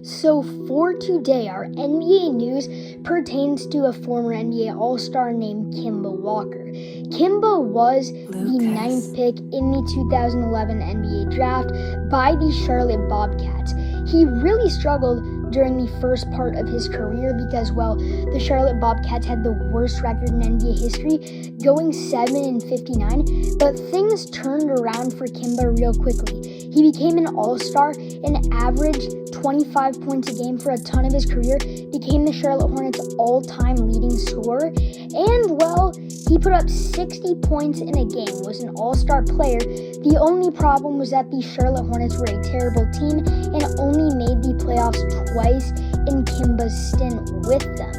So for today, our NBA news pertains to a former NBA All-Star named Kemba Walker. Kemba was the 9th pick in the 2011 NBA draft by the Charlotte Bobcats. He really struggled during the first part of his career because, the Charlotte Bobcats had the worst record in NBA history, going 7-59, but things turned around for Kemba real quickly. He became an All-Star and averaged 25 points a game for a ton of his career, became the Charlotte Hornets' all-time leading scorer, and, he put up 60 points in a game, was an all-star player. The only problem was that the Charlotte Hornets were a terrible team and only made the playoffs twice in Kemba's stint with them.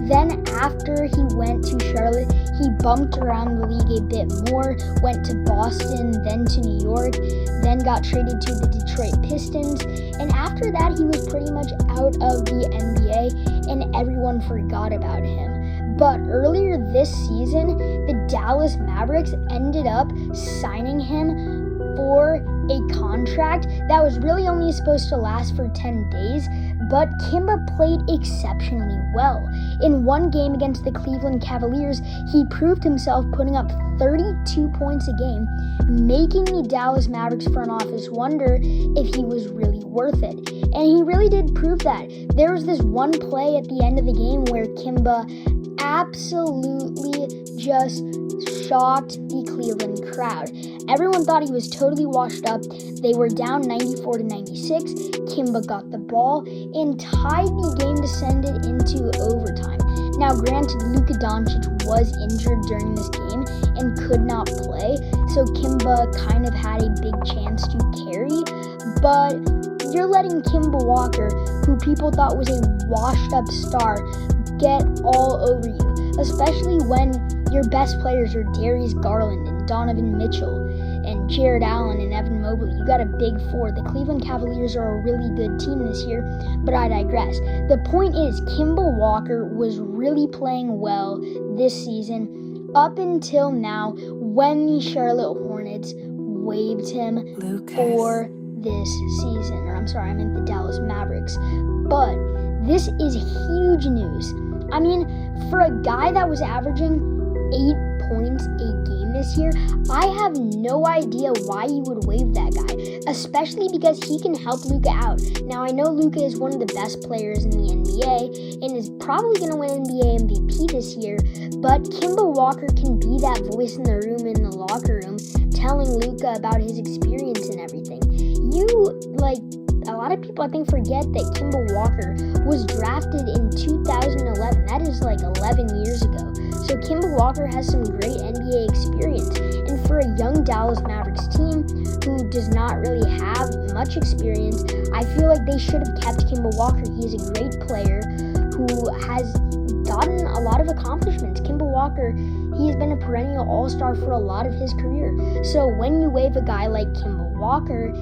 Then after he went to Charlotte, he bumped around the league a bit more, went to Boston, then to New York, then got traded to the Detroit Pistons, and after that he was pretty much out of the NBA and everyone forgot about him. But earlier this season, the Dallas Mavericks ended up signing him for a contract that was really only supposed to last for 10 days, but Kemba played exceptionally well. In one game against the Cleveland Cavaliers, he proved himself, putting up 32 points a game, making the Dallas Mavericks front office wonder if he was really worth it. And he really did prove that. There was this one play at the end of the game where Kemba absolutely just shocked the Cleveland crowd. Everyone thought he was totally washed up. They were down 94-96. Kemba got the ball and tied the game to send it into overtime. Now, granted, Luka Doncic was injured during this game and could not play, so Kemba kind of had a big chance to carry, but you're letting Kemba Walker, who people thought was a washed-up star, get all over you, especially when your best players are Darius Garland and Donovan Mitchell and Jared Allen and Evan Mobley. You got a big four. The Cleveland Cavaliers are a really good team this year, but I digress. The point is, Kemba Walker was really playing well this season up until now when the Charlotte Hornets waived him for this season. I meant the Dallas Mavericks. But this is huge news. I mean, for a guy that was averaging 8 points a game this year, I have no idea why you would waive that guy, especially because he can help Luka out. Now, I know Luka is one of the best players in the NBA and is probably going to win NBA MVP this year, but Kemba Walker can be that voice in the room, in the locker room, telling Luka about his experience and everything. A lot of people, I think, forget that Kemba Walker was drafted in 2011. That is 11 years ago. So Kemba Walker has some great NBA experience. And for a young Dallas Mavericks team who does not really have much experience, I feel like they should have kept Kemba Walker. He is a great player who has gotten a lot of accomplishments. Kemba Walker, he has been a perennial all-star for a lot of his career. So when you waive a guy like Kemba Walker,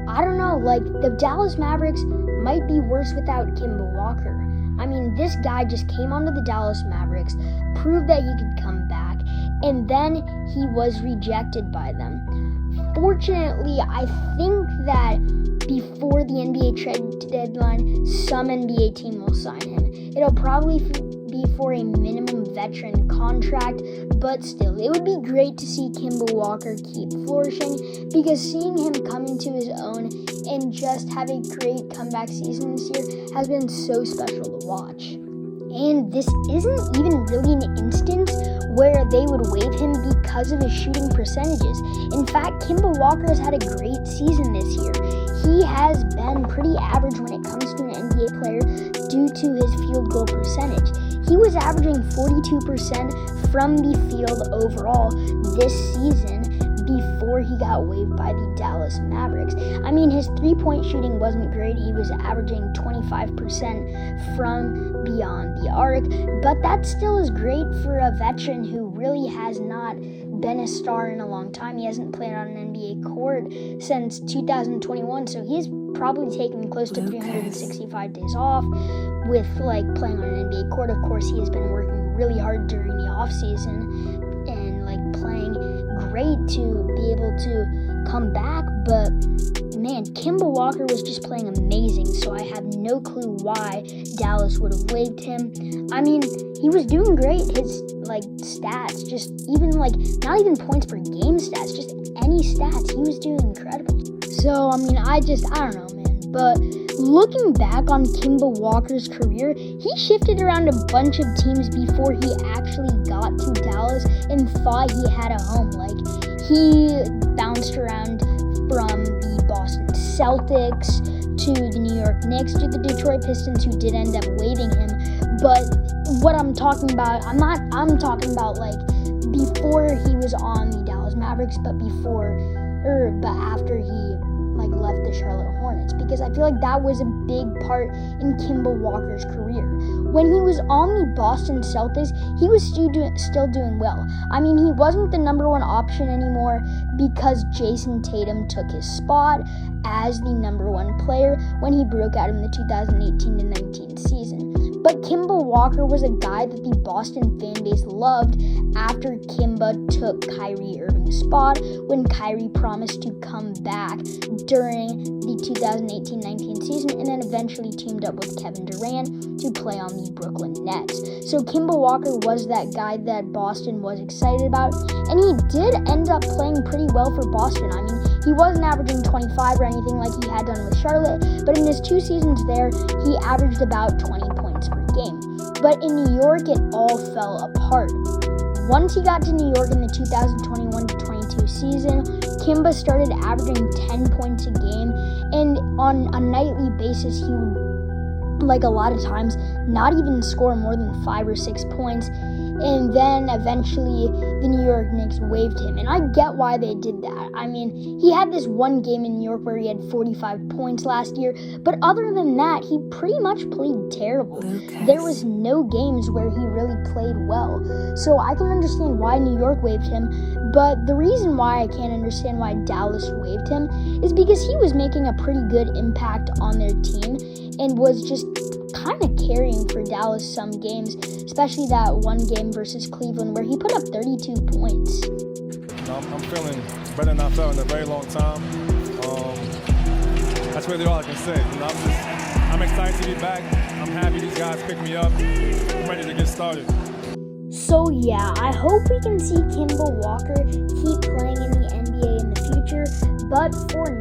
I don't know, the Dallas Mavericks might be worse without Kemba Walker. I mean, this guy just came onto the Dallas Mavericks, proved that he could come back, and then he was rejected by them. Fortunately, I think that before the NBA trade deadline, some NBA team will sign him. It'll probably be for a minimum veteran contract, but still, it would be great to see Kemba Walker keep flourishing, because seeing him come into his own and just have a great comeback season this year has been so special to watch. And this isn't even really an instance where they would waive him because of his shooting percentages. In fact, Kemba Walker has had a great season this year. He has been pretty average when it comes to an NBA player due to his field goal percentage. He was averaging 42% from the field overall this season before he got waived by the Dallas Mavericks. I mean, his three-point shooting wasn't great. He was averaging 25% from beyond the arc, but that still is great for a veteran who really has not been a star in a long time. He hasn't played on an NBA court since 2021, so he's probably taken close to 365 days off with playing on an NBA court. Of course, he has been working really hard during the off season and playing great to be able to come back, but man, Kemba Walker was just playing amazing, so I have no no clue why Dallas would have waived him. I mean, he was doing great. His stats, just even not even points per game stats, just any stats, he was doing incredible. So I mean, I don't know, man. But looking back on Kemba Walker's career, he shifted around a bunch of teams before he actually got to Dallas and thought he had a home. He bounced around from the Boston Celtics to the New York Knicks to the Detroit Pistons, who did end up waiving him. But what I'm talking about, I'm talking about before he was on the Dallas Mavericks, but after he left the Charlotte Hornets, because I feel like that was a big part in Kemba Walker's career. When he was on the Boston Celtics, he was still doing well. I mean, he wasn't the number one option anymore because Jason Tatum took his spot as the number one player when he broke out in the 2018-19 season. But Kemba Walker was a guy that the Boston fan base loved after Kemba took Kyrie Irving's spot when Kyrie promised to come back during the 2018-19 season and then eventually teamed up with Kevin Durant to play on the Brooklyn Nets. So Kemba Walker was that guy that Boston was excited about, and he did end up playing pretty well for Boston. I mean, he wasn't averaging 25 or anything like he had done with Charlotte, but in his 2 seasons there, he averaged about 20 points per game. But in New York, it all fell apart. Once he got to New York in the 2021-22 season, Kemba started averaging 10 points a game, and on a nightly basis, he would, a lot of times, not even score more than 5 or 6 points. And then eventually the New York Knicks waived him. And I get why they did that. I mean, he had this one game in New York where he had 45 points last year. But other than that, he pretty much played terrible. There was no games where he really played well. So I can understand why New York waived him. But the reason why I can't understand why Dallas waived him is because he was making a pretty good impact on their team and was just kind of carrying for Dallas some games, especially that one game versus Cleveland where he put up 32 points. I'm feeling better than I felt in a very long time. That's really all I can say. I'm excited to be back. I'm happy these guys picked me up. I'm ready to get started. So yeah, I hope we can see Kemba Walker keep playing in the NBA in the future, but for